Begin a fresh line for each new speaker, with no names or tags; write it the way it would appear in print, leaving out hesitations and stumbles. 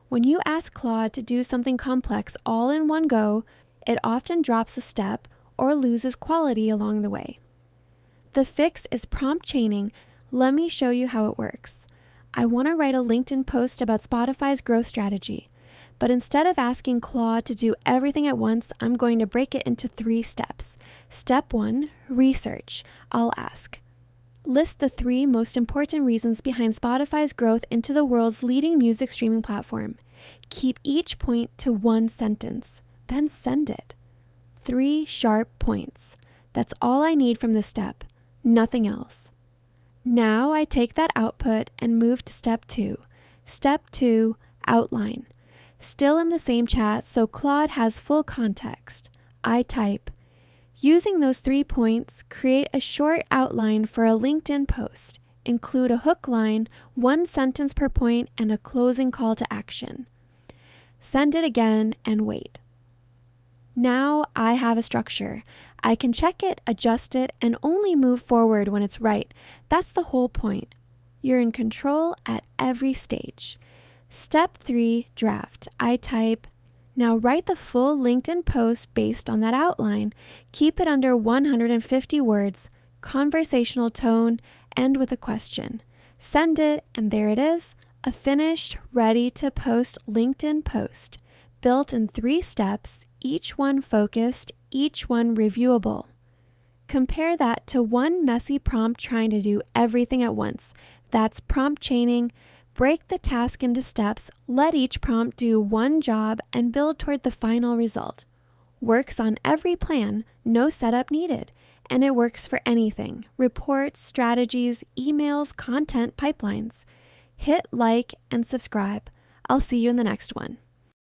When you ask Claude to do something complex all in one go, it often drops a step or loses quality along the way. The fix is prompt chaining. Let me show you how it works. I want to write a LinkedIn post about Spotify's growth strategy, but instead of asking Claude to do everything at once, I'm going to break it into 3 steps. Step 1, research. I'll ask, list the 3 most important reasons behind Spotify's growth into the world's leading music streaming platform. Keep each point to 1 sentence, then send it. 3 sharp points. That's all I need from this step, nothing else. Now I take that output and move to step 2. Step 2, outline. Still in the same chat, so Claude has full context. I type, using those 3 points, create a short outline for a LinkedIn post. Include a hook line, 1 sentence per point, and a closing call to action. Send it again and wait. Now I have a structure. I can check it, adjust it, and only move forward when it's right. That's the whole point. You're in control at every stage. Step 3, draft. I type, now write the full LinkedIn post based on that outline. Keep it under 150 words, conversational tone, end with a question. Send it, and there it is, a finished, ready to post LinkedIn post, built in 3 steps, each one focused, each one reviewable. Compare that to one messy prompt trying to do everything at once. That's prompt chaining. Break the task into steps, let each prompt do one job, and build toward the final result. Works on every plan, no setup needed. And it works for anything: reports, strategies, emails, content, pipelines. Hit like and subscribe. I'll see you in the next one.